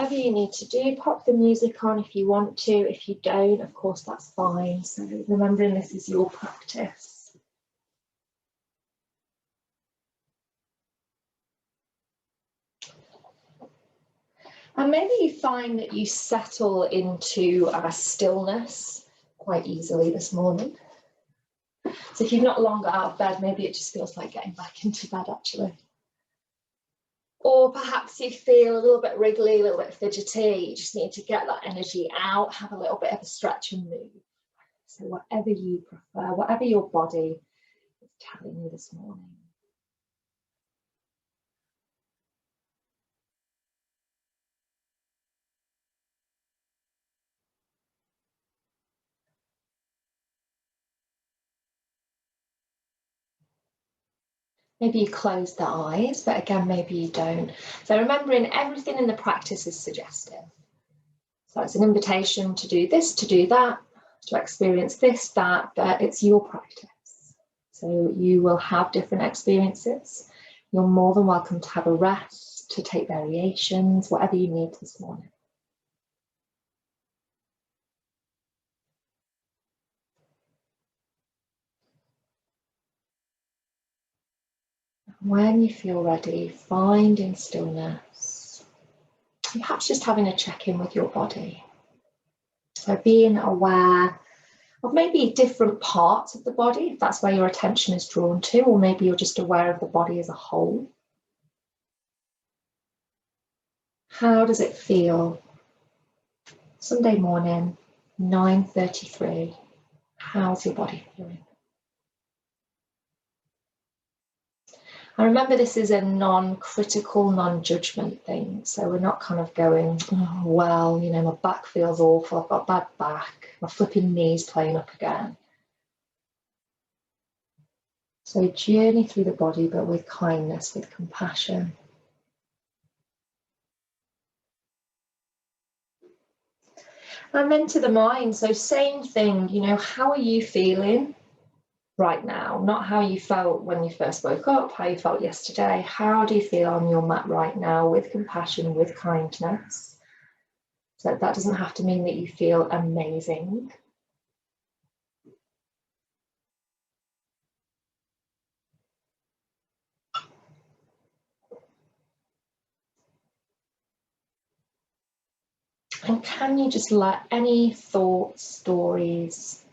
whatever you need to do, pop the music on if you want to. If you don't, of course, that's fine. So remembering this is your practice. And maybe you find that you settle into a stillness quite easily this morning. So if you've not long got out of bed, maybe it just feels like getting back into bed actually. Or perhaps you feel a little bit wriggly, a little bit fidgety, you just need to get that energy out, have a little bit of a stretch and move. So whatever you prefer, whatever your body is telling you this morning. Maybe you close the eyes, but again, maybe you don't. So remembering everything in the practice is suggestive. So it's an invitation to do this, to do that, to experience this, that, but it's your practice. So you will have different experiences. You're more than welcome to have a rest, to take variations, whatever you need this morning. When you feel ready, finding stillness, and perhaps just having a check-in with your body. So being aware of maybe different parts of the body, if that's where your attention is drawn to, or maybe you're just aware of the body as a whole. How does it feel? Sunday morning, 9:33. How's your body feeling? And remember, this is a non-critical, non-judgment thing. So we're not kind of going, oh, well, you know, my back feels awful, I've got a bad back, my flipping knees playing up again. So journey through the body, but with kindness, with compassion. And then to the mind, so same thing, you know, how are you feeling right now? Not how you felt when you first woke up, how you felt yesterday. How do you feel on your mat right now, with compassion, with kindness? So that doesn't have to mean that you feel amazing. And can you just let any thoughts, stories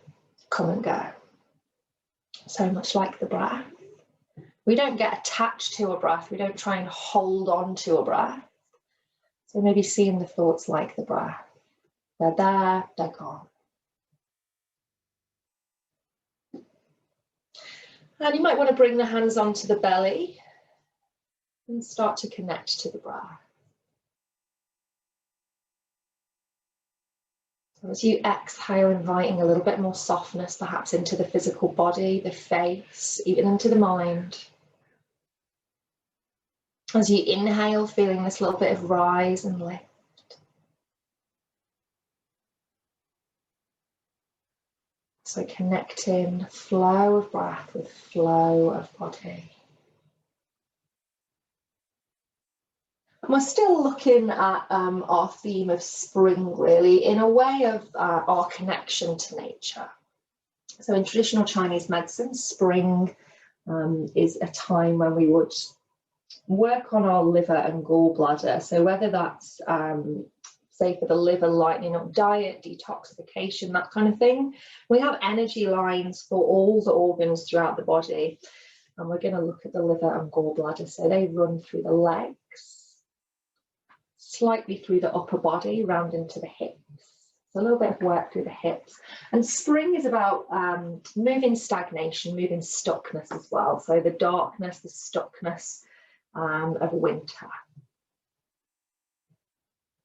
come and go? So much like the breath. We don't get attached to a breath. We don't try and hold on to a breath. So maybe seeing the thoughts like the breath. They're there, they're gone. And you might want to bring the hands onto the belly and start to connect to the breath. So as you exhale, inviting a little bit more softness perhaps into the physical body, the face, even into the mind. As you inhale, feeling this little bit of rise and lift. So connecting flow of breath with flow of body. And we're still looking at our theme of spring, really, in a way of our connection to nature. So in traditional Chinese medicine, spring is a time when we would work on our liver and gallbladder. So whether that's say for the liver, lightening up diet, detoxification, that kind of thing. We have energy lines for all the organs throughout the body. And we're going to look at the liver and gallbladder. So they run through the legs, slightly through the upper body, round into the hips. So a little bit of work through the hips. And spring is about moving stagnation, moving stuckness as well. So the darkness, the stuckness of winter.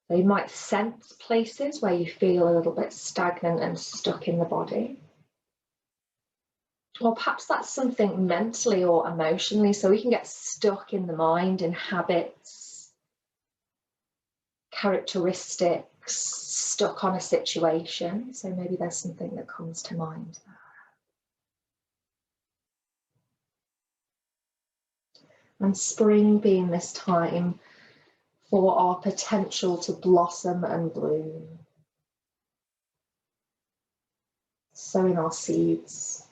So you might sense places where you feel a little bit stagnant and stuck in the body. Or perhaps that's something mentally or emotionally. So we can get stuck in the mind, in habits, characteristics, stuck on a situation. So maybe there's something that comes to mind there. And spring being this time for our potential to blossom and bloom. Sowing our seeds,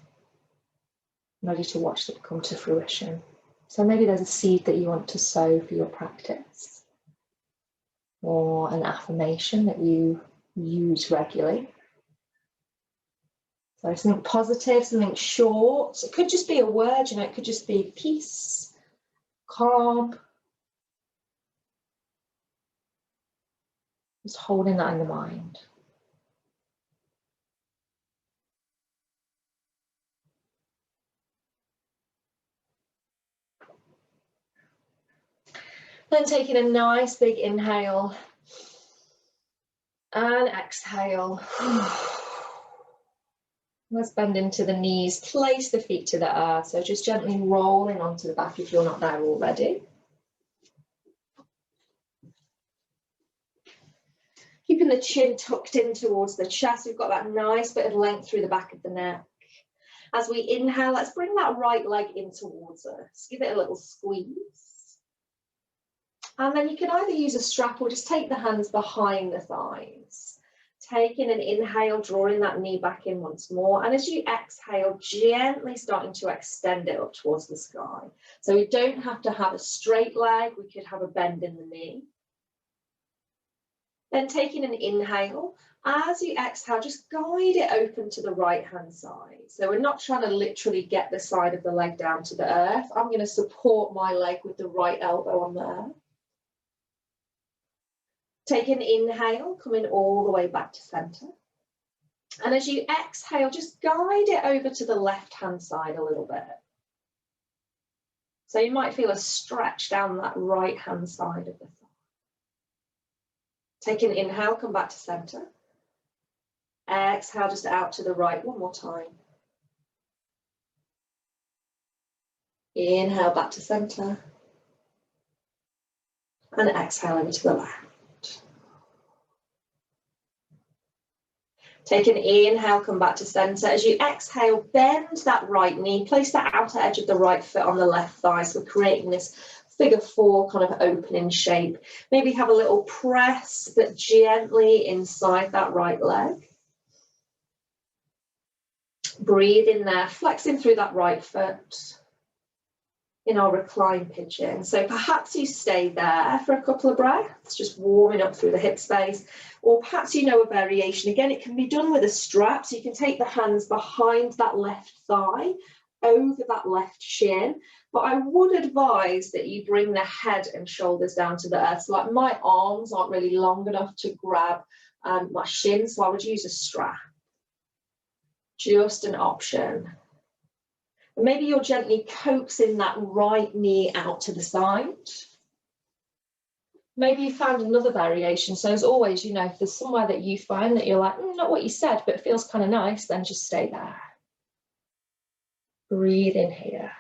ready to watch them come to fruition. So maybe there's a seed that you want to sow for your practice, or an affirmation that you use regularly. So something positive, something short. It could just be a word, you know, it could just be peace, calm. Just holding that in the mind. Then taking a nice big inhale and exhale. Let's bend into the knees, place the feet to the earth. So just gently rolling onto the back if you're not there already. Keeping the chin tucked in towards the chest. We've got that nice bit of length through the back of the neck. As we inhale, let's bring that right leg in towards us. Give it a little squeeze. And then you can either use a strap or just take the hands behind the thighs. Taking an inhale, drawing that knee back in once more. And as you exhale, gently starting to extend it up towards the sky. So we don't have to have a straight leg. We could have a bend in the knee. Then taking an inhale, as you exhale, just guide it open to the right-hand side. So we're not trying to literally get the side of the leg down to the earth. I'm going to support my leg with the right elbow on there. Take an inhale, coming all the way back to center. And as you exhale, just guide it over to the left-hand side a little bit. So you might feel a stretch down that right-hand side of the thigh. Take an inhale, come back to center. Exhale, just out to the right one more time. Inhale, back to center. And exhale over to the left. Take an inhale, come back to center. As you exhale, bend that right knee, place that outer edge of the right foot on the left thigh. So we're creating this figure four kind of opening shape. Maybe have a little press, but gently inside that right leg. Breathe in there, flexing through that right foot in our recline pigeon. So perhaps you stay there for a couple of breaths, just warming up through the hip space. Or perhaps you know a variation. Again, it can be done with a strap. So you can take the hands behind that left thigh, over that left shin. But I would advise that you bring the head and shoulders down to the earth. So like my arms aren't really long enough to grab my shin, so I would use a strap. Just an option. And maybe you're gently coaxing that right knee out to the side. Maybe you found another variation. So as always, you know, if there's somewhere that you find that you're like, not what you said, but it feels kind of nice, then just stay there. Breathe in here.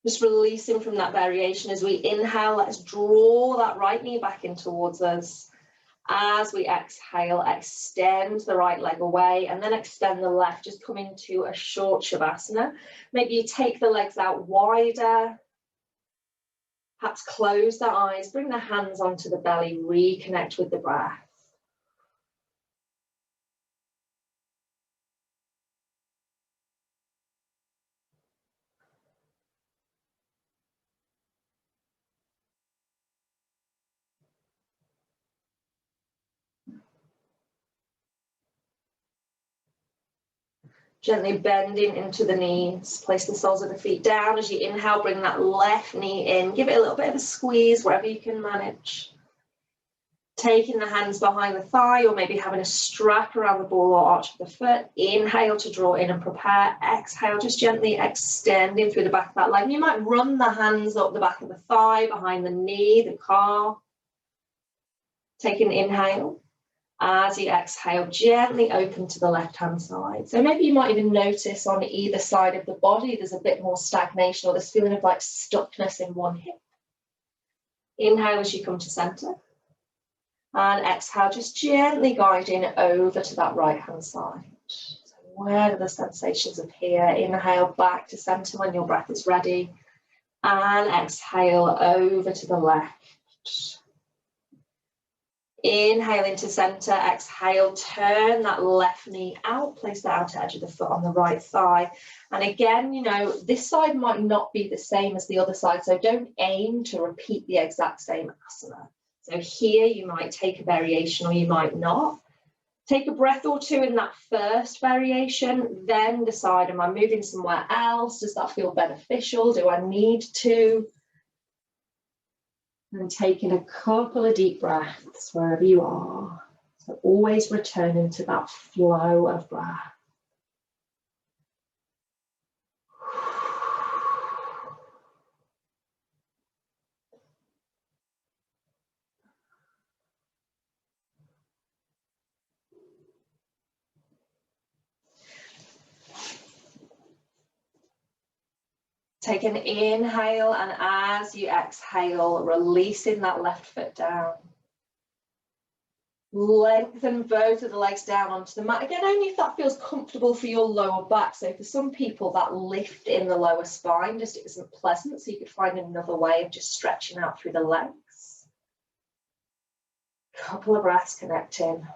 Just releasing from that variation as we inhale, let's draw that right knee back in towards us. As we exhale, extend the right leg away and then extend the left, just coming to a short Shavasana. Maybe you take the legs out wider, perhaps close the eyes, bring the hands onto the belly, reconnect with the breath. Gently bending into the knees, place the soles of the feet down. As you inhale, bring that left knee in. Give it a little bit of a squeeze wherever you can manage. Taking the hands behind the thigh or maybe having a strap around the ball or arch of the foot. Inhale to draw in and prepare. Exhale, just gently extending through the back of that leg. You might run the hands up the back of the thigh, behind the knee, the calf. Take an inhale. As you exhale, gently open to the left-hand side. So maybe you might even notice on either side of the body, there's a bit more stagnation or this feeling of like stuckness in one hip. Inhale as you come to center. And exhale, just gently guiding over to that right-hand side. So where do the sensations appear? Inhale back to center when your breath is ready. And exhale over to the left. Inhale into center, exhale, turn that left knee out, place the outer edge of the foot on the right thigh. And again, you know, this side might not be the same as the other side, so don't aim to repeat the exact same asana. So here you might take a variation or you might not. Take a breath or two in that first variation, then decide, am I moving somewhere else? Does that feel beneficial? Do I need to? And taking a couple of deep breaths wherever you are. So always returning to that flow of breath. Take an inhale, and as you exhale, releasing that left foot down. Lengthen both of the legs down onto the mat. Again, only if that feels comfortable for your lower back. So for some people, that lift in the lower spine just isn't pleasant. So you could find another way of just stretching out through the legs. Couple of breaths connecting.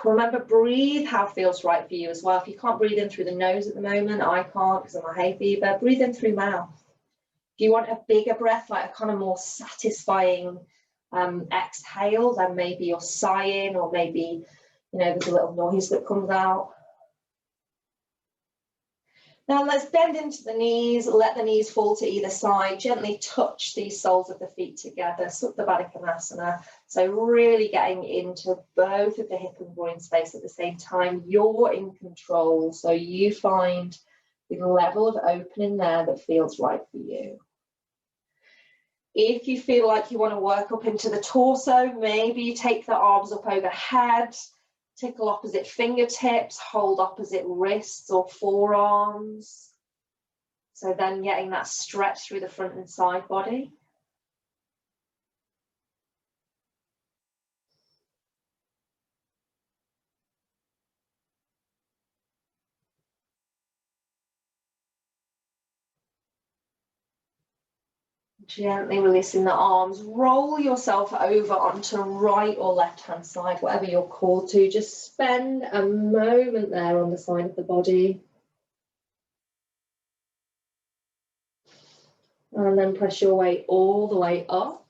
Remember, breathe how it feels right for you as well. If you can't breathe in through the nose at the moment, I can't because I'm a hay fever, breathe in through mouth. If you want a bigger breath, like a kind of more satisfying exhale, then maybe you're sighing, or maybe, you know, there's a little noise that comes out. Now let's bend into the knees, let the knees fall to either side, gently touch these soles of the feet together, Supta Baddha Konasana. So really getting into both of the hip and groin space at the same time. You're in control, so you find the level of opening there that feels right for you. If you feel like you want to work up into the torso, maybe you take the arms up overhead, tickle opposite fingertips, hold opposite wrists or forearms. So then getting that stretch through the front and side body. Gently releasing the arms, roll yourself over onto right or left hand side, whatever you're called to. Just spend a moment there on the side of the body. And then press your way all the way up.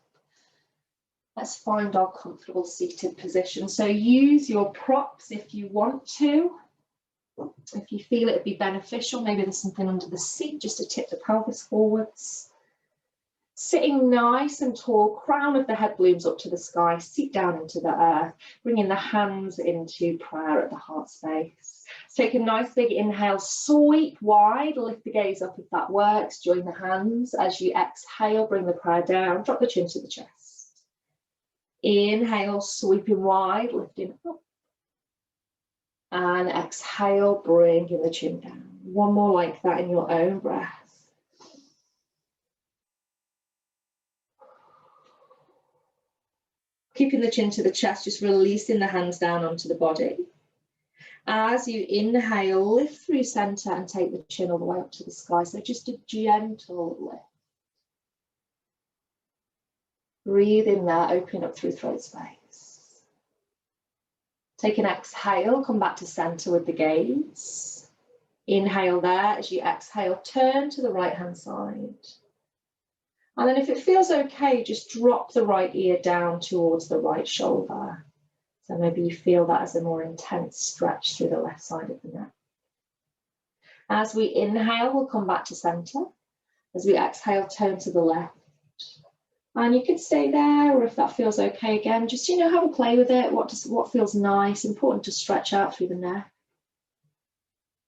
Let's find our comfortable seated position. So use your props if you want to. If you feel it would be beneficial, maybe there's something under the seat just to tip the pelvis forwards. Sitting nice and tall, crown of the head blooms up to the sky, seat down into the earth, bringing the hands into prayer at the heart space. So take a nice big inhale, sweep wide, lift the gaze up if that works, join the hands. As you exhale, bring the prayer down, drop the chin to the chest. Inhale, sweeping wide, lifting up. And exhale, bringing the chin down. One more like that in your own breath. Keeping the chin to the chest, just releasing the hands down onto the body. As you inhale, lift through center and take the chin all the way up to the sky. So just a gentle lift. Breathe in there, opening up through throat space. Take an exhale, come back to center with the gaze. Inhale there. As you exhale, turn to the right hand side. And then if it feels okay, just drop the right ear down towards the right shoulder. So maybe you feel that as a more intense stretch through the left side of the neck. As we inhale, we'll come back to center. As we exhale, turn to the left. And you could stay there, or if that feels okay again, just, you know, have a play with it. What feels nice? Important to stretch out through the neck.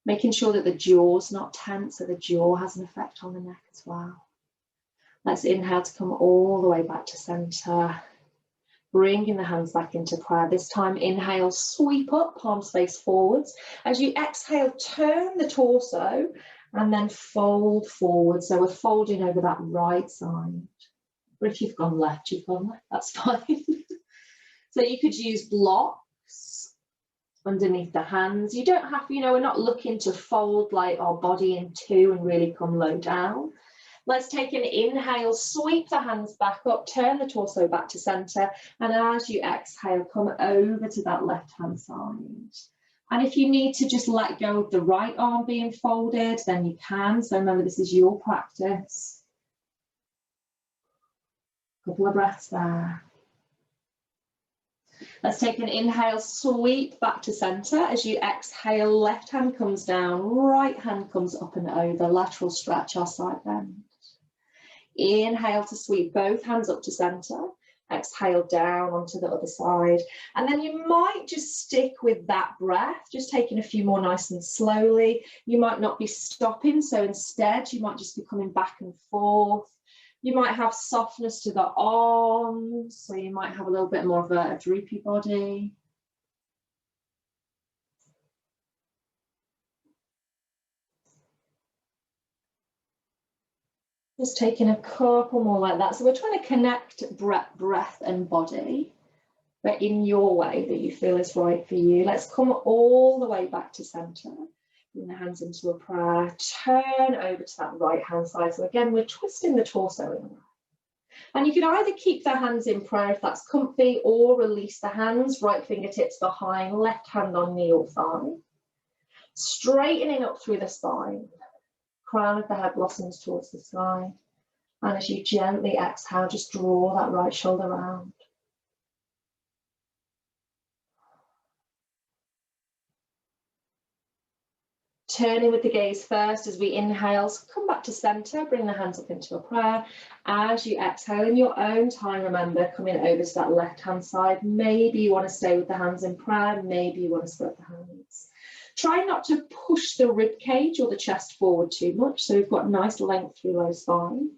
Making sure that the jaw's not tense, so the jaw has an effect on the neck as well. Let's inhale to come all the way back to center. Bringing the hands back into prayer. This time, inhale, sweep up, palms face forwards. As you exhale, turn the torso and then fold forward. So we're folding over that right side. Or if you've gone left, that's fine. So you could use blocks underneath the hands. You don't have, we're not looking to fold like our body in two and really come low down. Let's take an inhale, sweep the hands back up, turn the torso back to center, and as you exhale, come over to that left-hand side. And if you need to just let go of the right arm being folded, then you can. So remember, this is your practice. Couple of breaths there. Let's take an inhale, sweep back to center. As you exhale, left hand comes down, right hand comes up and over, lateral stretch our side bend. Inhale to sweep both hands up to center. Exhale down onto the other side. And then you might just stick with that breath, just taking a few more nice and slowly. You might not be stopping, so instead you might just be coming back and forth. You might have softness to the arms, so you might have a little bit more of a droopy body. Just taking a couple more like that. So we're trying to connect breath and body, but in your way that you feel is right for you. Let's come all the way back to center. Bring the hands into a prayer. Turn over to that right hand side. So again, we're twisting the torso in. And you can either keep the hands in prayer if that's comfy, or release the hands, right fingertips behind, left hand on knee or thigh. Straightening up through the spine. Crown of the head blossoms towards the sky. And as you gently exhale, just draw that right shoulder round. Turning with the gaze first as we inhale, so come back to center, bring the hands up into a prayer. As you exhale, in your own time, remember, coming over to that left-hand side. Maybe you want to stay with the hands in prayer, maybe you want to spread the hands. Try not to push the rib cage or the chest forward too much, so we've got nice length through low spine.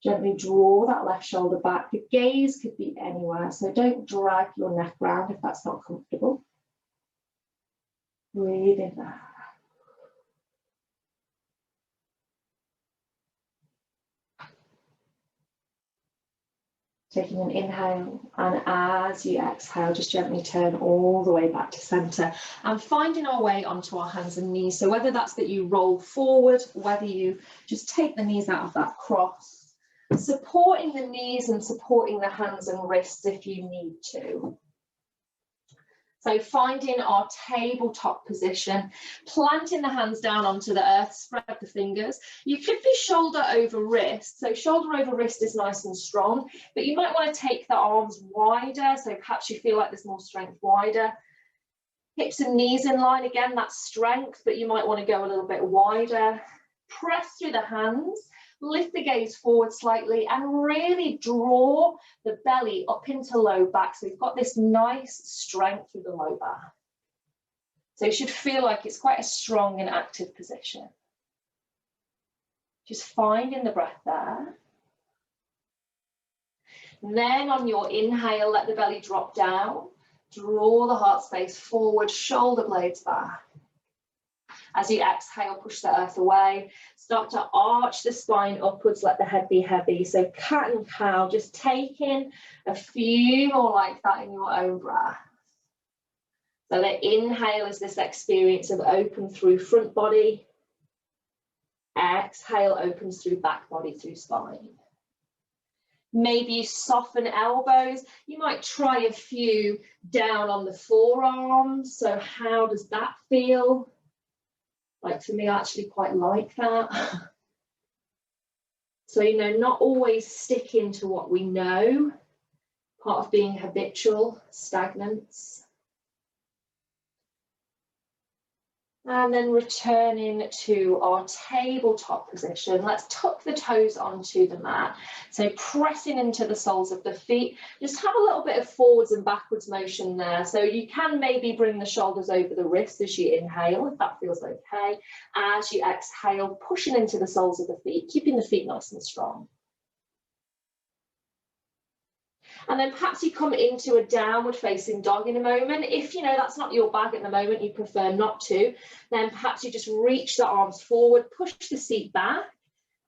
Gently draw that left shoulder back. The gaze could be anywhere, so don't drag your neck round if that's not comfortable. Breathe in there. Taking an inhale, and as you exhale, just gently turn all the way back to center and finding our way onto our hands and knees. So whether that's that you roll forward, whether you just take the knees out of that cross, supporting the knees and supporting the hands and wrists if you need to. So finding our tabletop position, planting the hands down onto the earth, spread the fingers. You could be shoulder over wrist. So shoulder over wrist is nice and strong, but you might want to take the arms wider. So perhaps you feel like there's more strength wider. Hips and knees in line, again, that's strength, but you might want to go a little bit wider. Press through the hands. Lift the gaze forward slightly and really draw the belly up into low back. So we've got this nice strength through the low back. So you should feel like it's quite a strong and active position. Just finding the breath there. And then on your inhale, let the belly drop down. Draw the heart space forward, shoulder blades back. As you exhale, push the earth away. Start to arch the spine upwards, let the head be heavy. So cat and cow, just taking a few more like that in your own breath. So the inhale is this experience of open through front body. Exhale opens through back body, through spine. Maybe you soften elbows. You might try a few down on the forearms. So how does that feel? Like for me, I actually quite like that. So, not always sticking to what we know, part of being habitual, stagnance. And then returning to our tabletop position. Let's tuck the toes onto the mat. So pressing into the soles of the feet. Just have a little bit of forwards and backwards motion there. So you can maybe bring the shoulders over the wrists as you inhale, if that feels okay. As you exhale, pushing into the soles of the feet, keeping the feet nice and strong. And then perhaps you come into a downward facing dog in a moment. If that's not your bag at the moment, you prefer not to, then perhaps you just reach the arms forward, push the seat back,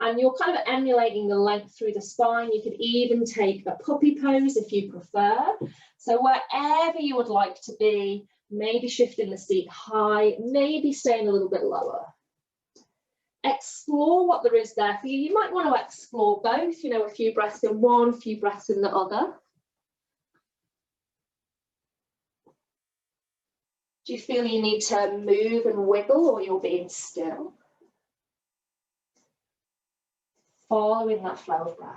And you're kind of emulating the length through the spine. You could even take a puppy pose if you prefer. So wherever you would like to be, maybe shifting the seat high, maybe staying a little bit lower. Explore what there is there for you. You might want to explore both, you know, a few breaths in one, a few breaths in the other. Do you feel you need to move and wiggle, or you're being still? Following that flow of breath.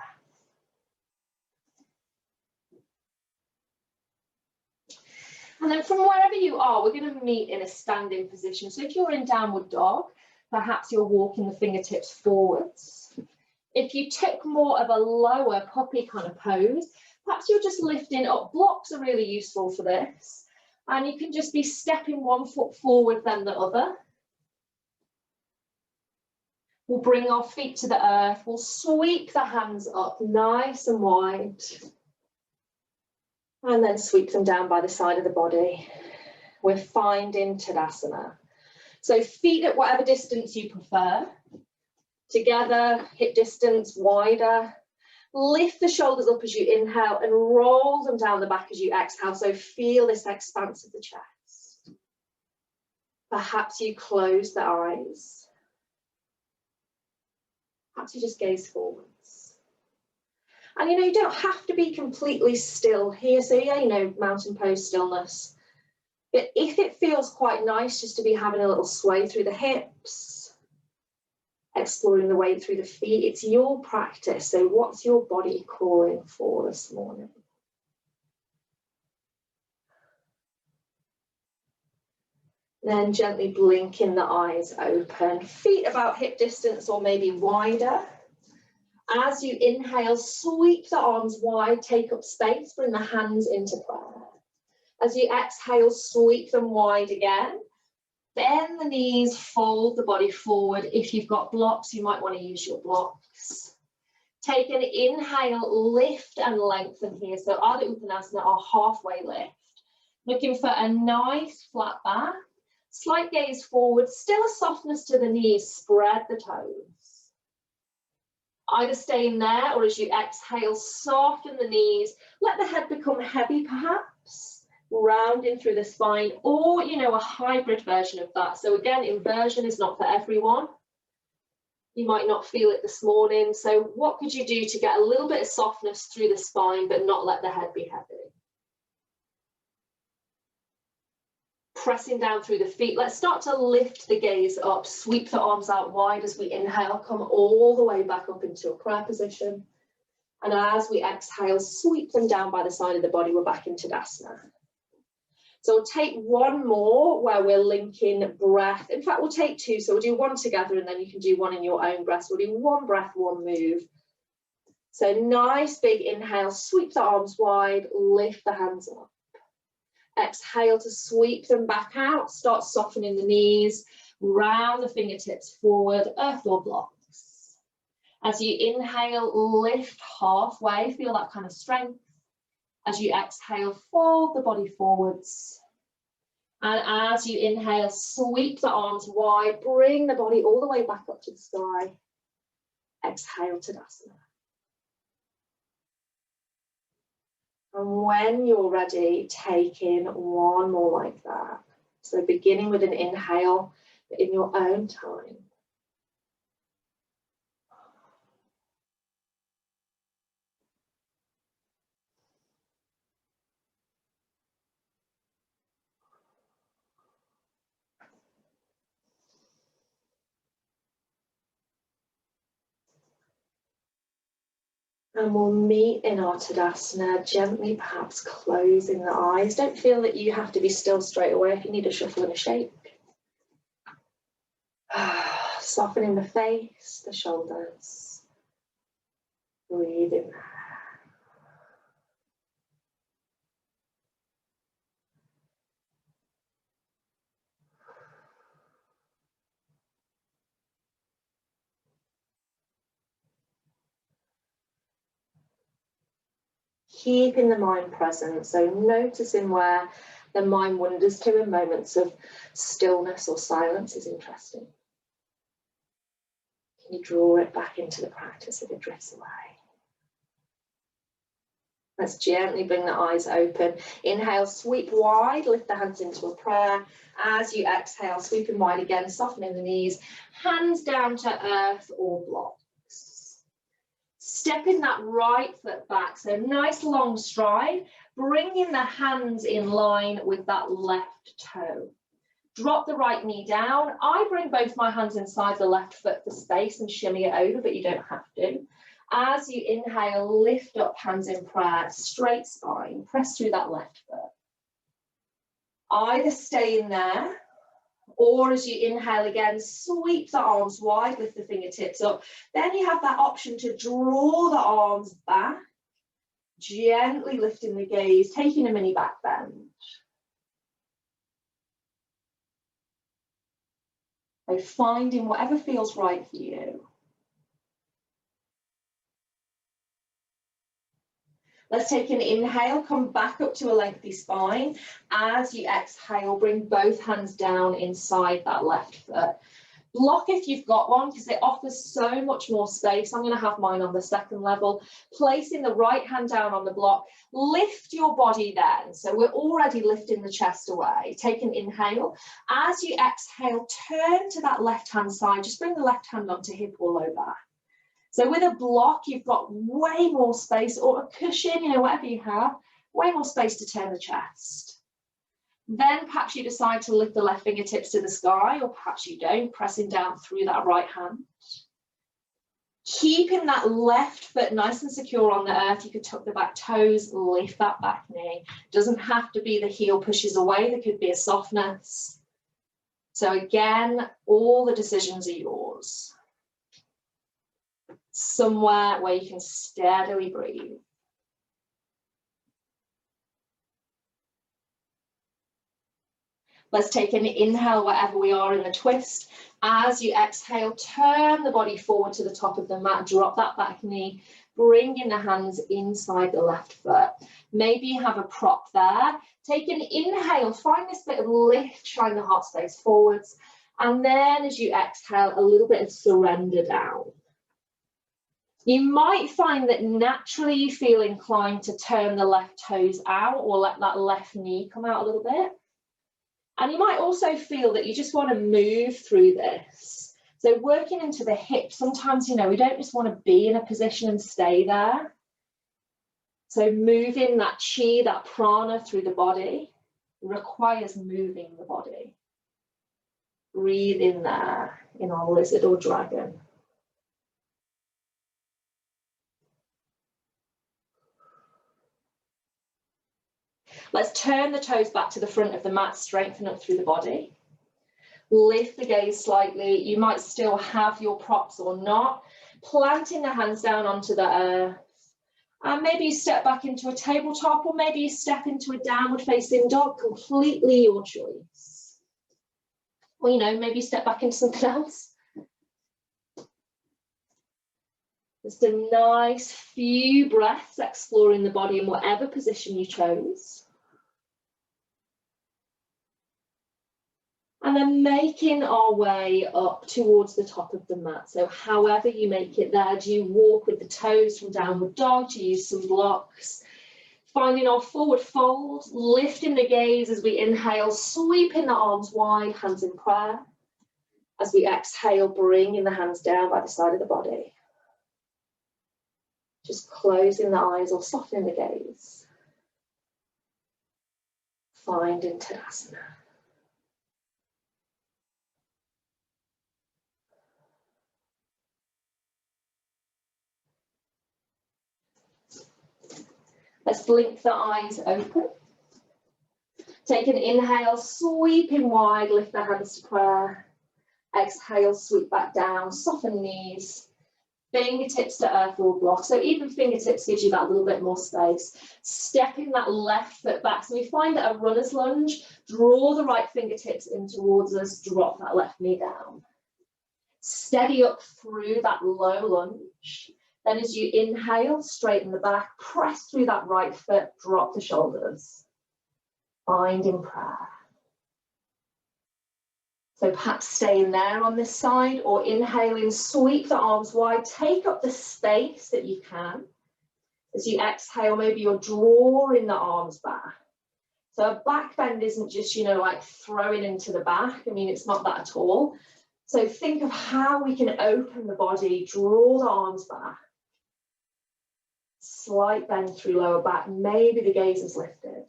And then from wherever you are, we're going to meet in a standing position. So if you're in downward dog, perhaps you're walking the fingertips forwards. If you took more of a lower puppy kind of pose, perhaps you're just lifting up. Blocks are really useful for this. And you can just be stepping one foot forward, then the other. We'll bring our feet to the earth. We'll sweep the hands up nice and wide. And then sweep them down by the side of the body. We're finding Tadasana. So feet at whatever distance you prefer. Together, hip distance wider. Lift the shoulders up as you inhale and roll them down the back as you exhale. So feel this expanse of the chest. Perhaps you close the eyes. Perhaps you just gaze forwards. And you know, you don't have to be completely still here. So yeah, you know, mountain pose stillness. But if it feels quite nice just to be having a little sway through the hips, exploring the way through the feet, it's your practice. So what's your body calling for this morning? Then gently blinking the eyes open, feet about hip distance or maybe wider. As you inhale, sweep the arms wide, take up space, bring the hands into prayer. As you exhale, sweep them wide again. Bend the knees, fold the body forward. If you've got blocks, you might want to use your blocks. Take an inhale, lift and lengthen here. So Ardha Uttanasana, our halfway lift. Looking for a nice flat back. Slight gaze forward, still a softness to the knees, spread the toes. Either staying there or as you exhale, soften the knees. Let the head become heavy perhaps, rounding through the spine, or, you know, a hybrid version of that. So again, inversion is not for everyone. You might not feel it this morning. So what could you do to get a little bit of softness through the spine, but not let the head be heavy? Pressing down through the feet. Let's start to lift the gaze up, sweep the arms out wide as we inhale, come all the way back up into a prayer position. And as we exhale, sweep them down by the side of the body, we're back into Tadasana. So we'll take one more where we're linking breath. In fact, we'll take two. So we'll do one together and then you can do one in your own breath. We'll do one breath, one move. So nice big inhale, sweep the arms wide, lift the hands up. Exhale to sweep them back out, start softening the knees, round the fingertips forward, earth or blocks. As you inhale, lift halfway, feel that kind of strength. As you exhale, fold the body forwards. And as you inhale, sweep the arms wide, bring the body all the way back up to the sky. Exhale, Tadasana. And when you're ready, take in one more like that. So beginning with an inhale, but in your own time. And we'll meet in our Tadasana, gently perhaps closing the eyes. Don't feel that you have to be still straight away if you need a shuffle and a shake. Softening the face, the shoulders. Breathe in there. Keeping the mind present, so noticing where the mind wanders to in moments of stillness or silence is interesting. Can you draw it back into the practice if it drifts away? Let's gently bring the eyes open. Inhale, sweep wide, lift the hands into a prayer. As you exhale, sweeping wide again, softening the knees, hands down to earth or blocks. Stepping that right foot back, so nice long stride, bringing the hands in line with that left toe. Drop the right knee down. I bring both my hands inside the left foot for space and shimmy it over, but you don't have to. As you inhale, lift up, hands in prayer, straight spine, press through that left foot. Either stay in there, or as you inhale again, sweep the arms wide, lift the fingertips up. Then you have that option to draw the arms back, gently lifting the gaze, taking a mini back bend. So finding whatever feels right for you. Let's take an inhale, come back up to a lengthy spine. As you exhale, bring both hands down inside that left foot. Block if you've got one, because it offers so much more space. I'm going to have mine on the second level. Placing the right hand down on the block, lift your body then. So we're already lifting the chest away. Take an inhale. As you exhale, turn to that left hand side. Just bring the left hand onto hip or low back. So with a block, you've got way more space, or a cushion, you know, whatever you have, way more space to turn the chest. Then perhaps you decide to lift the left fingertips to the sky, or perhaps you don't, pressing down through that right hand. Keeping that left foot nice and secure on the earth, you could tuck the back toes, lift that back knee. Doesn't have to be the heel pushes away, there could be a softness. So again, all the decisions are yours. Somewhere where you can steadily breathe. Let's take an inhale wherever we are in the twist. As you exhale, turn the body forward to the top of the mat, drop that back knee, bringing the hands inside the left foot. Maybe you have a prop there. Take an inhale, find this bit of lift, shine the heart space forwards. And then as you exhale, a little bit of surrender down. You might find that naturally you feel inclined to turn the left toes out or let that left knee come out a little bit. And you might also feel that you just want to move through this. So working into the hips, sometimes, you know, we don't just want to be in a position and stay there. So moving that chi, that prana through the body requires moving the body. Breathe in there in our lizard or dragon. Let's turn the toes back to the front of the mat, strengthen up through the body. Lift the gaze slightly. You might still have your props or not. Planting the hands down onto the earth. And maybe you step back into a tabletop, or maybe you step into a downward facing dog, completely your choice. Or, you know, maybe you step back into something else. Just a nice few breaths exploring the body in whatever position you chose. And then making our way up towards the top of the mat. So however you make it there, do you walk with the toes from downward dog? Do you use some blocks? Finding our forward fold, lifting the gaze as we inhale, sweeping the arms wide, hands in prayer. As we exhale, bringing the hands down by the side of the body. Just closing the eyes or softening the gaze. Finding Tadasana. Let's blink the eyes open. Take an inhale, sweeping wide, lift the hands to prayer. Exhale, sweep back down, soften knees. Fingertips to earth or block. So even fingertips gives you that little bit more space. Stepping that left foot back. So we find that a runner's lunge, draw the right fingertips in towards us, drop that left knee down. Steady up through that low lunge. Then as you inhale, straighten the back, press through that right foot, drop the shoulders. Find in prayer. So perhaps staying there on this side, or inhaling, sweep the arms wide, take up the space that you can. As you exhale, maybe you're drawing the arms back. So a back bend isn't just, you know, like throwing into the back. I mean, it's not that at all. So think of how we can open the body, draw the arms back. Slight bend through lower back, maybe the gaze is lifted.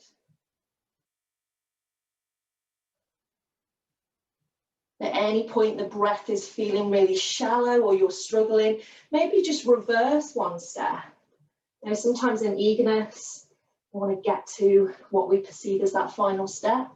At any point the breath is feeling really shallow or you're struggling, maybe just reverse one step. You know, sometimes in eagerness, we want to get to what we perceive as that final step.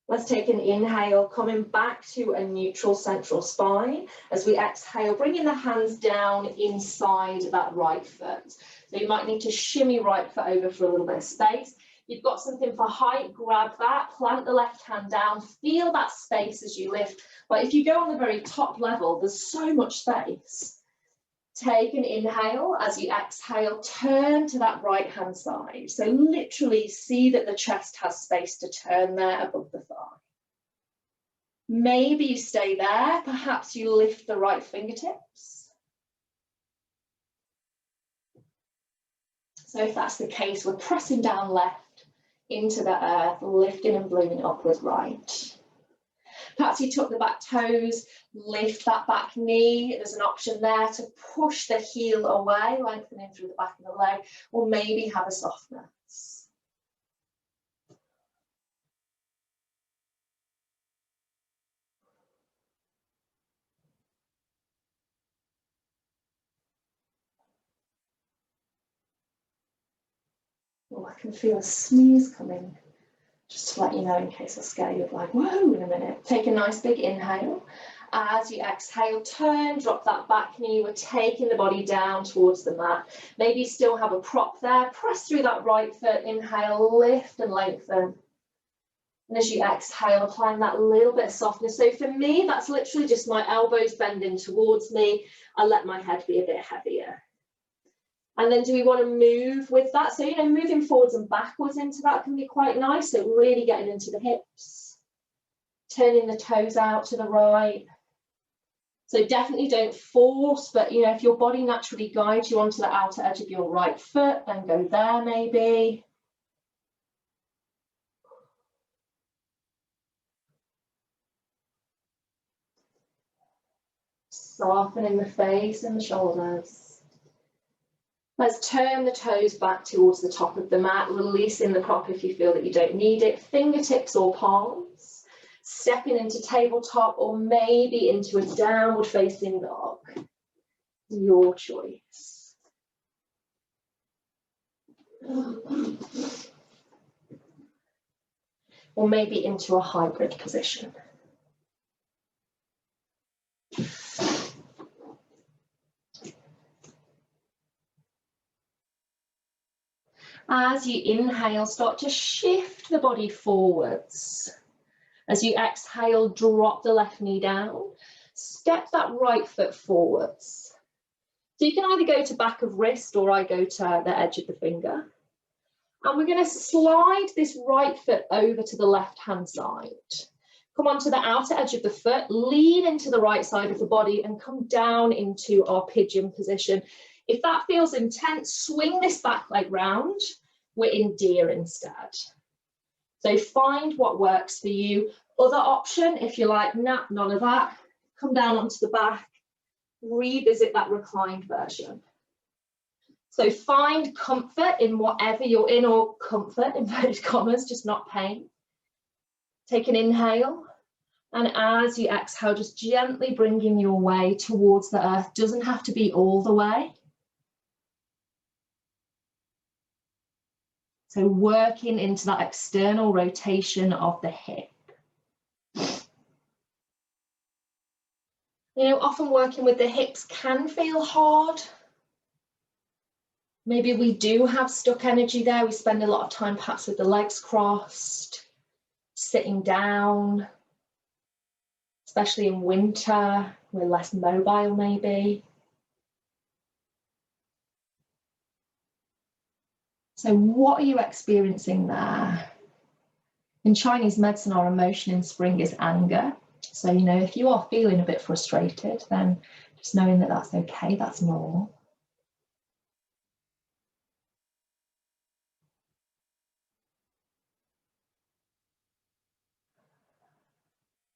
Let's take an inhale, coming back to a neutral central spine. As we exhale, bringing the hands down inside that right foot. So you might need to shimmy right foot over for a little bit of space. You've got something for height, grab that, plant the left hand down, feel that space as you lift. But if you go on the very top level, there's so much space. Take an inhale. As you exhale, turn to that right hand side. So literally see that the chest has space to turn there above the thigh. Maybe you stay there, perhaps you lift the right fingertips. So if that's the case, we're pressing down left into the earth, lifting and blooming upward right. Perhaps you tuck the back toes, lift that back knee. There's an option there to push the heel away, lengthening through the back of the leg, or maybe have a softness. Oh, I can feel a sneeze coming. Just to let you know, in case I scare you, like, whoa, in a minute. Take a nice big inhale. As you exhale, turn, drop that back knee. We're taking the body down towards the mat. Maybe you still have a prop there. Press through that right foot. Inhale, lift and lengthen. And as you exhale, applying that little bit of softness. So for me, that's literally just my elbows bending towards me. I let my head be a bit heavier. And then do we want to move with that? So, you know, moving forwards and backwards into that can be quite nice. So really getting into the hips, turning the toes out to the right. So definitely don't force, but, you know, if your body naturally guides you onto the outer edge of your right foot, then go there maybe. Softening the face and the shoulders. Let's turn the toes back towards the top of the mat, releasing the prop if you feel that you don't need it. Fingertips or palms, stepping into tabletop or maybe into a downward facing dog. Your choice. Or maybe into a hybrid position. As you inhale, start to shift the body forwards. As you exhale, drop the left knee down. Step that right foot forwards. So you can either go to back of wrist or I go to the edge of the finger. And we're going to slide this right foot over to the left-hand side. Come onto the outer edge of the foot, lean into the right side of the body and come down into our pigeon position. If that feels intense, swing this back leg round. We're in deer instead. So find what works for you. Other option, if you're like, nah, none of that, come down onto the back, revisit that reclined version. So find comfort in whatever you're in, or comfort, inverted commas, just not pain. Take an inhale. And as you exhale, just gently bringing your way towards the earth. Doesn't have to be all the way. So working into that external rotation of the hip. You know, often working with the hips can feel hard. Maybe we do have stuck energy there. We spend a lot of time perhaps with the legs crossed, sitting down, especially in winter, we're less mobile maybe. So what are you experiencing there? In Chinese medicine, our emotion in spring is anger. So, you know, if you are feeling a bit frustrated, then just knowing that that's okay, that's normal.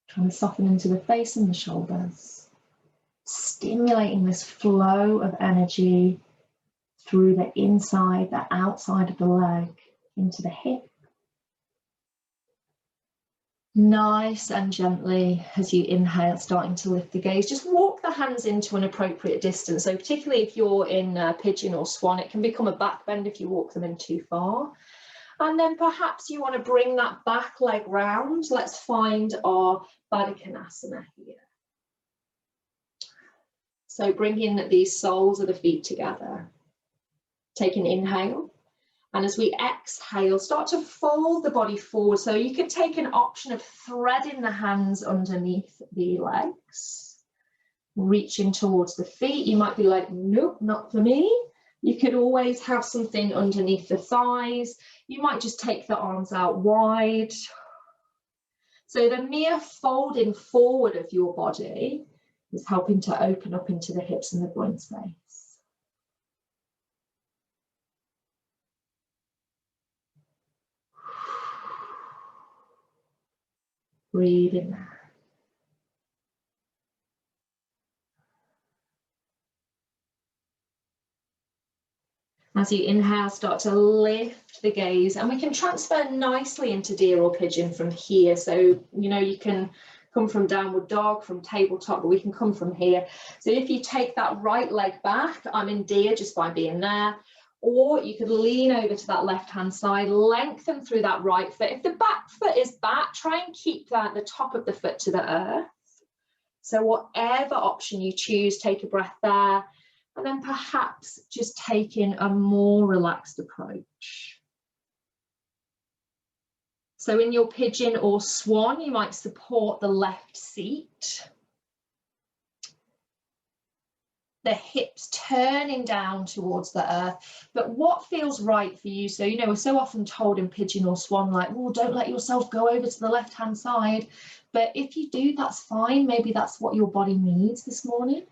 Trying to soften into the face and the shoulders, stimulating this flow of energy through the inside, the outside of the leg, into the hip. Nice and gently, as you inhale, starting to lift the gaze, just walk the hands into an appropriate distance. So particularly if you're in pigeon or swan, it can become a back bend if you walk them in too far. And then perhaps you want to bring that back leg round. Let's find our Baddha Konasana here. So bringing these soles of the feet together. Take an inhale. And as we exhale, start to fold the body forward. So you could take an option of threading the hands underneath the legs, reaching towards the feet. You might be like, nope, not for me. You could always have something underneath the thighs. You might just take the arms out wide. So the mere folding forward of your body is helping to open up into the hips and the groin space. Breathe in there. As you inhale, start to lift the gaze, and we can transfer nicely into deer or pigeon from here. So, you know, you can come from downward dog, from tabletop, but we can come from here. So if you take that right leg back, I'm in deer just by being there, or you could lean over to that left-hand side, lengthen through that right foot. If the back foot is back, try and keep the top of the foot to the earth. So whatever option you choose, take a breath there. And then perhaps just taking a more relaxed approach. So in your pigeon or swan, you might support the left seat. The hips turning down towards the earth. But what feels right for you? So, you know, we're so often told in pigeon or swan, like, oh, don't let yourself go over to the left-hand side. But if you do, that's fine. Maybe that's what your body needs this morning.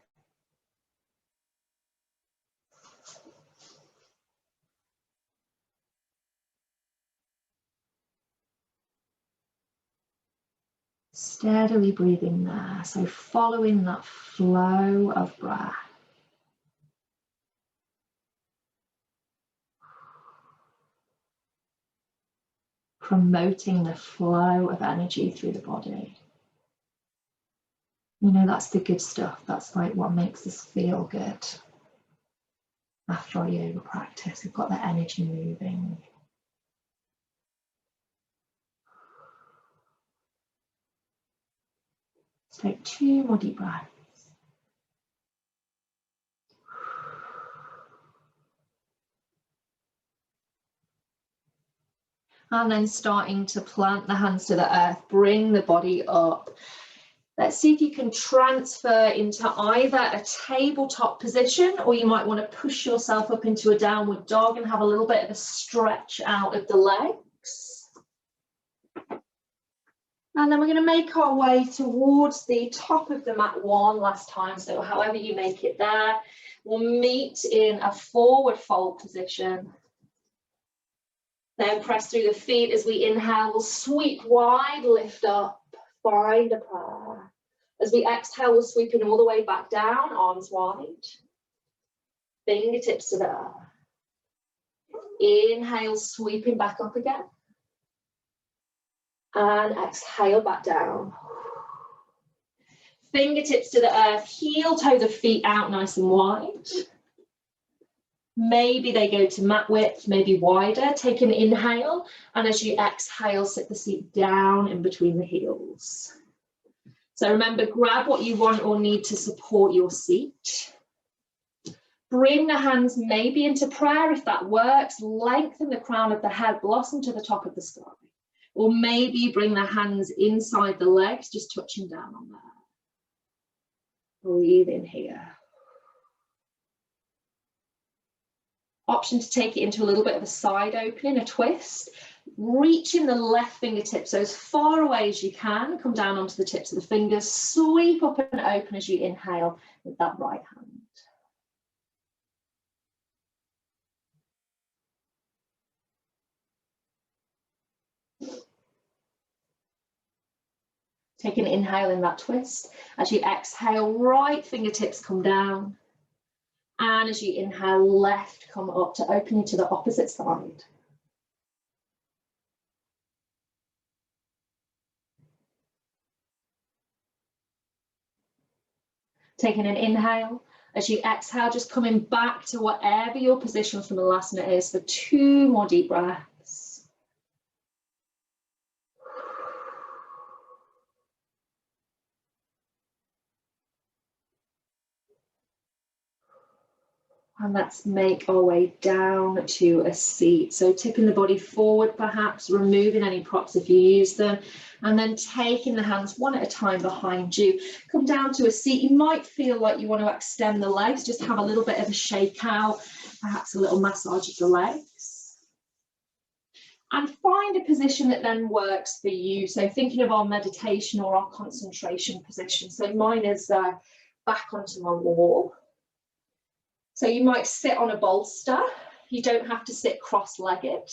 Steadily breathing there, so following that flow of breath. Promoting the flow of energy through the body. You know, that's the good stuff. That's like what makes us feel good after our yoga practice. We've got the energy moving. Let's take 2 more deep breaths. And then starting to plant the hands to the earth, bring the body up. Let's see if you can transfer into either a tabletop position, or you might want to push yourself up into a downward dog and have a little bit of a stretch out of the legs. And then we're going to make our way towards the top of the mat one last time. So however you make it there, we'll meet in a forward fold position. Then press through the feet as we inhale. We'll sweep wide, lift up, find a prayer. As we exhale, we're sweeping all the way back down, arms wide. Fingertips to the earth. Inhale, sweeping back up again. And exhale back down. Fingertips to the earth, heel toes of feet out nice and wide. Maybe they go to mat width, maybe wider. Take an inhale, and as you exhale, sit the seat down in between the heels. So remember, grab what you want or need to support your seat. Bring the hands maybe into prayer if that works. Lengthen the crown of the head, blossom to the top of the sky. Or maybe bring the hands inside the legs, just touching down on there. Breathe in here. Option to take it into a little bit of a side opening, a twist. Reaching the left fingertips so as far away as you can, come down onto the tips of the fingers, sweep up and open as you inhale with that right hand. Take an inhale in that twist. As you exhale, right fingertips come down. And as you inhale, left come up to open you to the opposite side. Taking an inhale. As you exhale, just coming back to whatever your position from Alasana is for 2 more deep breaths. And let's make our way down to a seat. So tipping the body forward, perhaps removing any props if you use them, and then taking the hands one at a time behind you. Come down to a seat. You might feel like you want to extend the legs, just have a little bit of a shake out, perhaps a little massage of the legs. And find a position that then works for you. So thinking of our meditation or our concentration position. So mine is back onto my wall. So you might sit on a bolster. You don't have to sit cross-legged.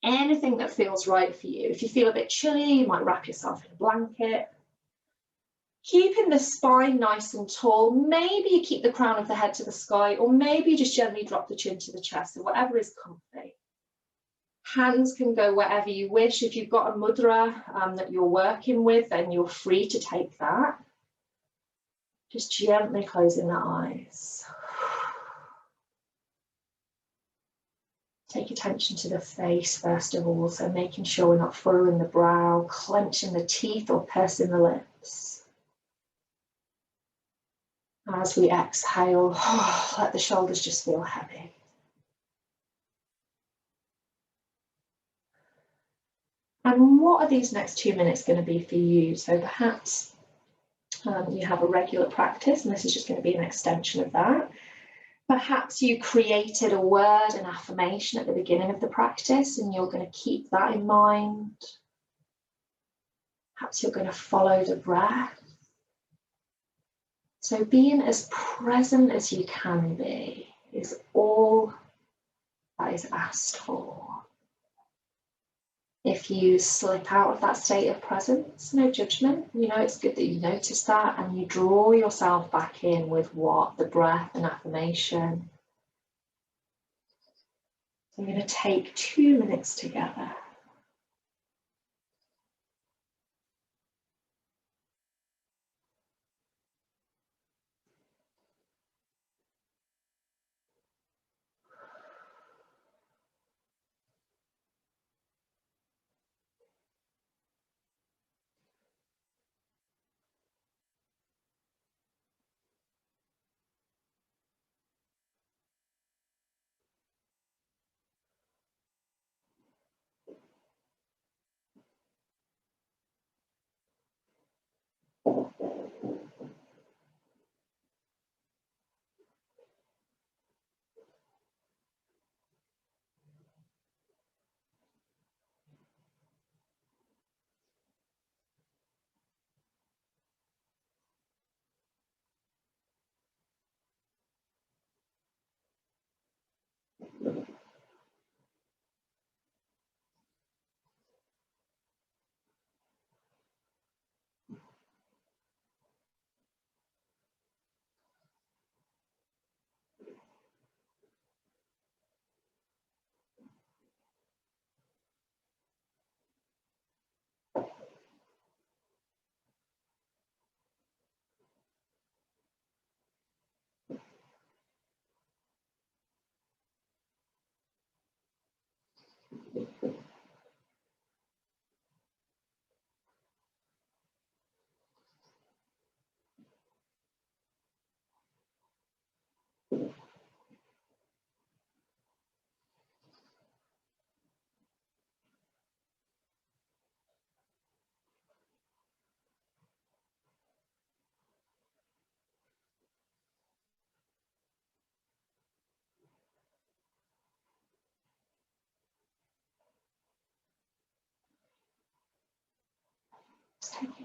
Anything that feels right for you. If you feel a bit chilly, you might wrap yourself in a blanket. Keeping the spine nice and tall. Maybe you keep the crown of the head to the sky, or maybe you just gently drop the chin to the chest, so whatever is comfy. Hands can go wherever you wish. If you've got a mudra that you're working with, then you're free to take that. Just gently closing the eyes. Take attention to the face first of all, so making sure we're not furrowing the brow, clenching the teeth or pursing the lips. As we exhale, let the shoulders just feel heavy. And what are these next 2 minutes going to be for you? So perhaps you have a regular practice, and this is just going to be an extension of that. Perhaps you created a word, an affirmation at the beginning of the practice, and you're going to keep that in mind. Perhaps you're going to follow the breath. So being as present as you can be is all that is asked for. If you slip out of that state of presence, no judgment. You know, it's good that you notice that and you draw yourself back in with what? The breath and affirmation. So I'm going to take 2 minutes together.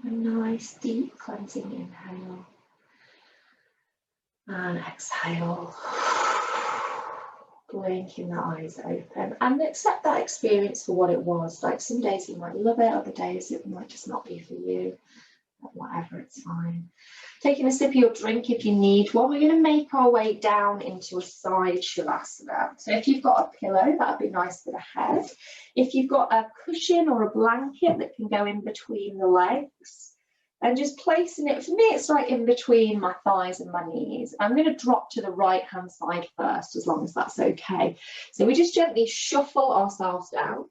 A nice deep cleansing inhale and exhale. Blinking the eyes open and accept that experience for what it was. Like some days you might love it, other days it might just not be for you. But whatever, it's fine. Taking a sip of your drink if you need one. We're going to make our way down into a side shavasana. So if you've got a pillow, that would be nice for the head. If you've got a cushion or a blanket that can go in between the legs, and just placing it, for me, it's right in between my thighs and my knees. I'm going to drop to the right-hand side first, as long as that's okay. So we just gently shuffle ourselves down,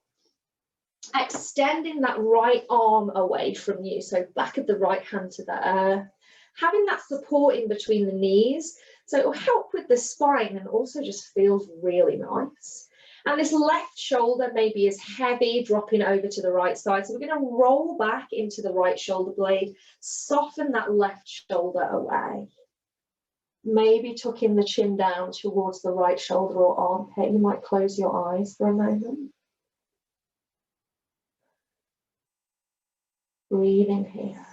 extending that right arm away from you. So back of the right hand to the earth, having that support in between the knees. So it will help with the spine and also just feels really nice. And this left shoulder maybe is heavy, dropping over to the right side. So we're going to roll back into the right shoulder blade, soften that left shoulder away. Maybe tucking the chin down towards the right shoulder or armpit. You might close your eyes for a moment. Breathing here.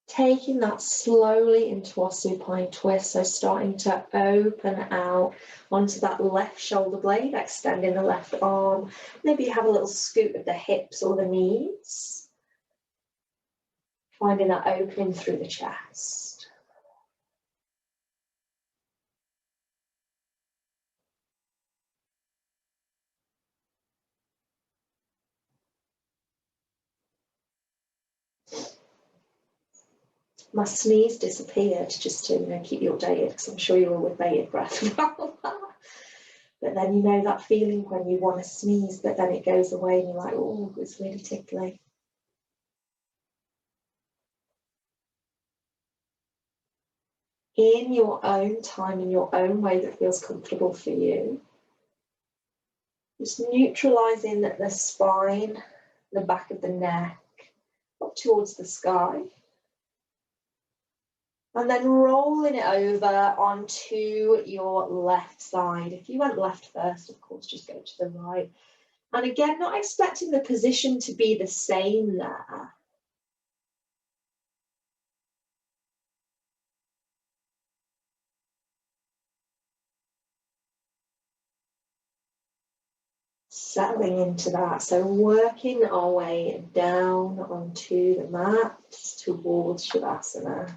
Taking that slowly into our supine twist, so starting to open out onto that left shoulder blade, extending the left arm. Maybe have a little scoot of the hips or the knees. Finding that opening through the chest. My sneeze disappeared, just to keep you updated, because I'm sure you're all with bated breath about that. But then that feeling when you want to sneeze, but then it goes away and you're like, oh, it's really tickly. In your own time, in your own way that feels comfortable for you, just neutralizing the spine, the back of the neck, up towards the sky. And then rolling it over onto your left side. If you went left first, of course, just go to the right. And again, not expecting the position to be the same there. Settling into that. So working our way down onto the mat towards Shavasana.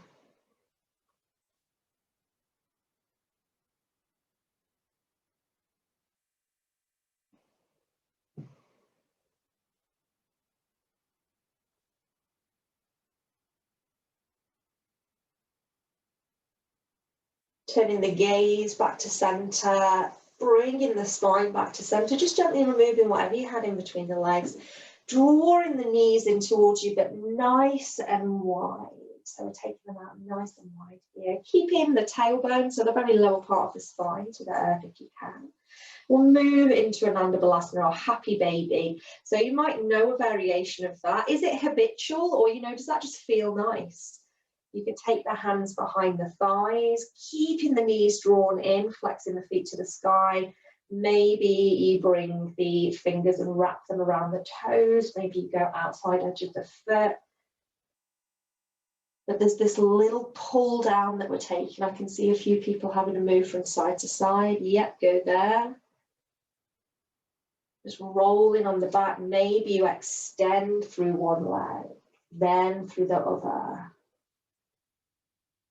Turning the gaze back to center, bringing the spine back to center, just gently removing whatever you had in between the legs, drawing the knees in towards you, but nice and wide. So we're taking them out nice and wide here, keeping the tailbone, so the very lower part of the spine, to the earth if you can. We'll move into Ananda Balasana, or happy baby. So you might know a variation of that. Is it habitual, or does that just feel nice? You can take the hands behind the thighs, keeping the knees drawn in, flexing the feet to the sky. Maybe you bring the fingers and wrap them around the toes. Maybe you go outside edge of the foot. But there's this little pull down that we're taking. I can see a few people having to move from side to side. Yep, go there. Just rolling on the back. Maybe you extend through one leg, then through the other.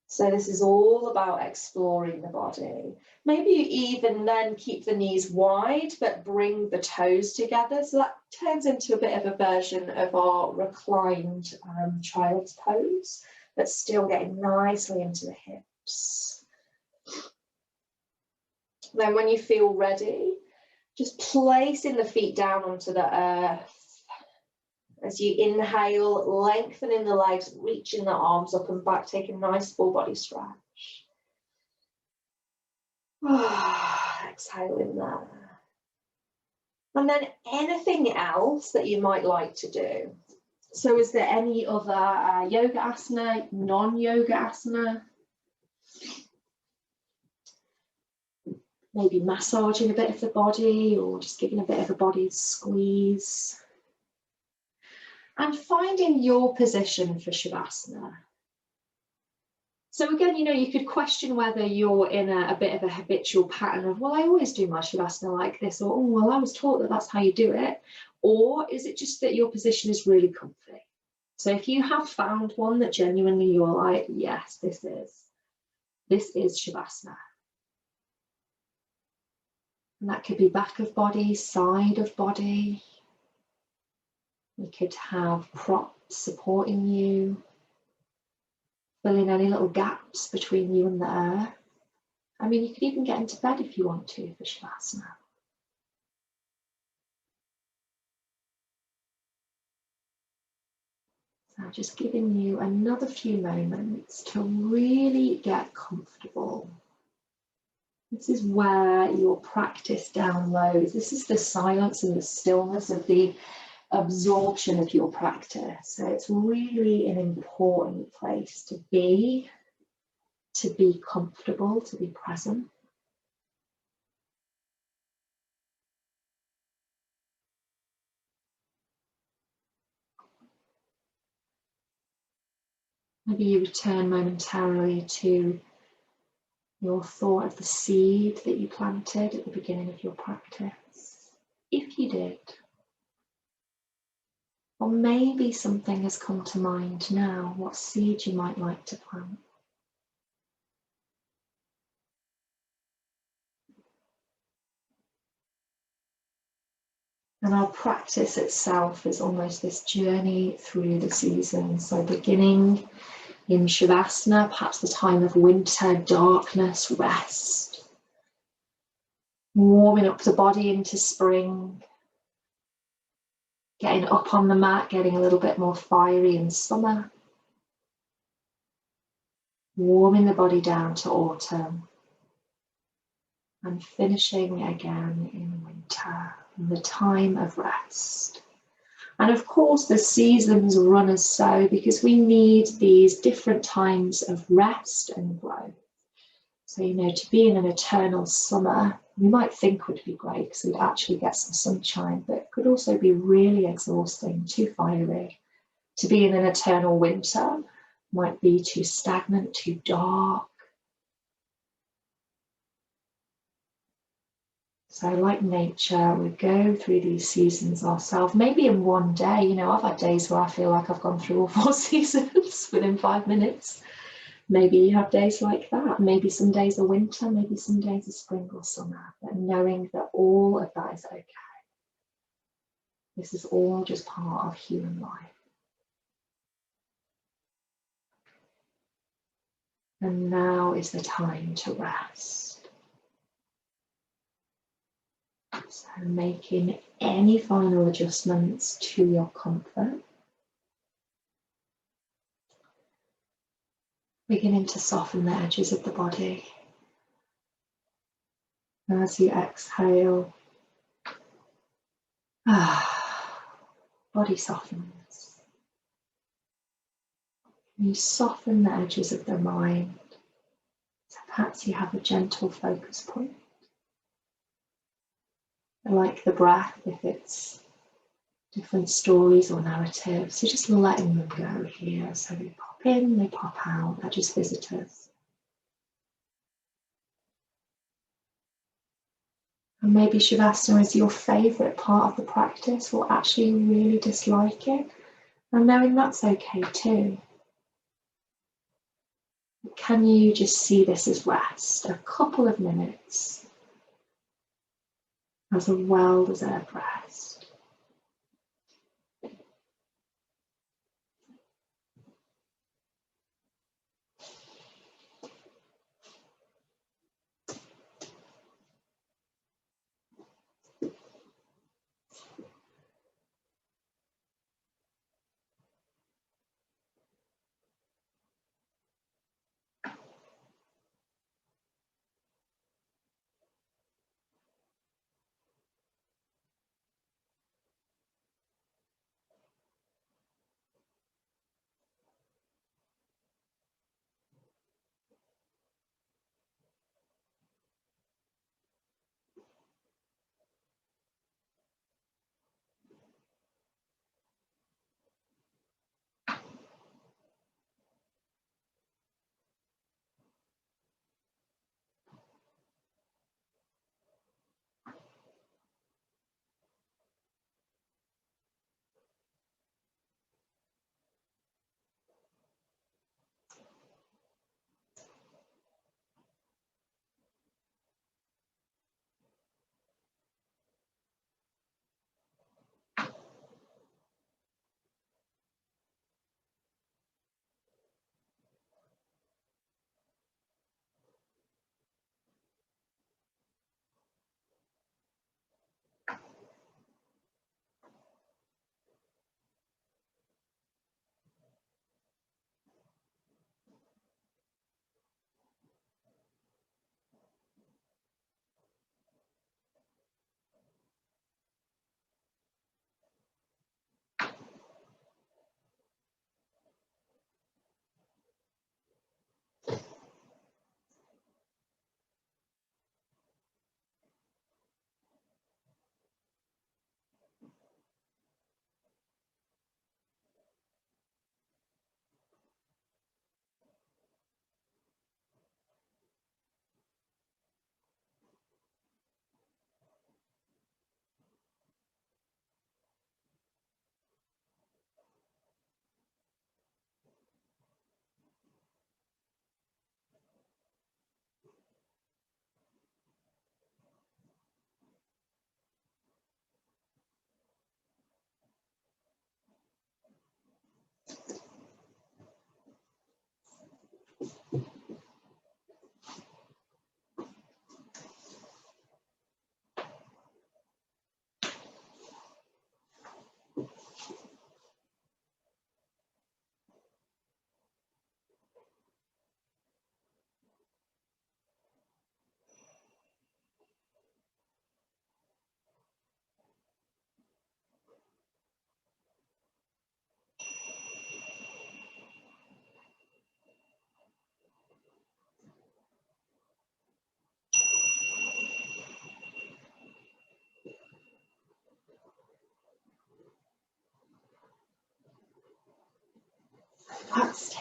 So this is all about exploring the body. Maybe you even then keep the knees wide, but bring the toes together. So that turns into a bit of a version of our reclined child's pose, but still getting nicely into the hips. Then when you feel ready, just placing the feet down onto the earth. As you inhale, lengthening the legs, reaching the arms up and back, take a nice full body stretch. Exhaling there. And then anything else that you might like to do. So is there any other yoga asana, non-yoga asana? maybe massaging a bit of the body or just giving a bit of a body squeeze. And finding your position for Shavasana. So again, you know, you could question whether you're in a bit of a habitual pattern of, well, I always do my Shavasana like this, or, oh, well, I was taught that that's how you do it. Or is it just that your position is really comfy? So if you have found one that genuinely you're like, yes, this is Shavasana. And that could be back of body, side of body. You could have props supporting you, fill in any little gaps between you and the earth. I mean, you could even get into bed if you want to for Shavasana. So just giving you another few moments to really get comfortable. This is where your practice downloads. This is the silence and the stillness of the absorption of your practice. So it's really an important place to be comfortable, to be present. Maybe you return momentarily to your thought of the seed that you planted at the beginning of your practice, if you did. Or maybe something has come to mind now, what seed you might like to plant. And our practice itself is almost this journey through the seasons. So beginning in Shavasana, perhaps the time of winter, darkness, rest. Warming up the body into spring. Getting up on the mat, getting a little bit more fiery in summer. Warming the body down to autumn. And finishing again in winter, in the time of rest. And of course, the seasons run as so because we need these different times of rest and growth. So, you know, to be in an eternal summer, we might think would be great because we'd actually get some sunshine, but it could also be really exhausting, too fiery. To be in an eternal winter might be too stagnant, too dark. So like nature, we go through these seasons ourselves, maybe in one day. You know, I've had days where I feel like I've gone through all 4 seasons within 5 minutes. Maybe you have days like that. Maybe some days are winter, maybe some days are spring or summer. But knowing that all of that is okay. This is all just part of human life. And now is the time to rest. So making any final adjustments to your comfort. Beginning to soften the edges of the body. As you exhale, body softens. You soften the edges of the mind. So perhaps you have a gentle focus point. Like the breath, if it's different stories or narratives, so just letting them go here. So they pop in, they pop out, they're just visitors. And maybe Shavasana is your favourite part of the practice, or actually you really dislike it, and knowing that's okay too. Can you just see this as rest, a couple of minutes, as a well-deserved rest?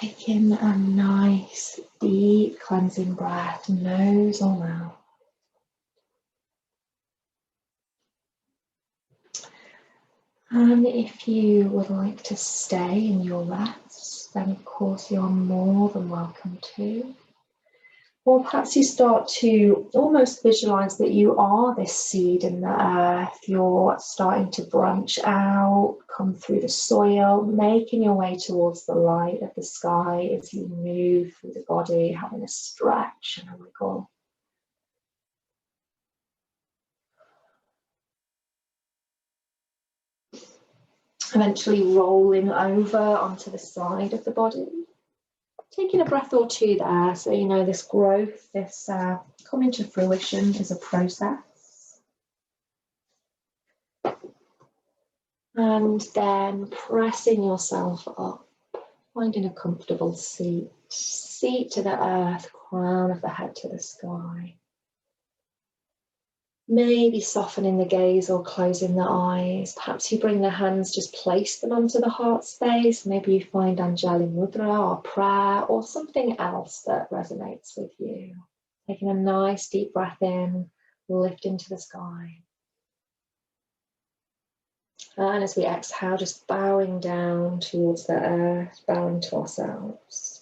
Taking a nice deep cleansing breath, nose or mouth. And if you would like to stay in your rest, then of course you're more than welcome to. Or perhaps you start to almost visualize that you are this seed in the earth. You're starting to branch out, come through the soil, making your way towards the light of the sky as you move through the body, having a stretch and a wiggle. Eventually rolling over onto the side of the body. Taking a breath or two there, so you know this growth, this coming to fruition is a process. And then pressing yourself up, finding a comfortable seat. Seat to the earth, crown of the head to the sky. Maybe softening the gaze or closing the eyes. Perhaps you bring the hands, just place them onto the heart space. Maybe you find Anjali Mudra or prayer or something else that resonates with you. Taking a nice deep breath in, lifting to the sky. And as we exhale, just bowing down towards the earth, bowing to ourselves.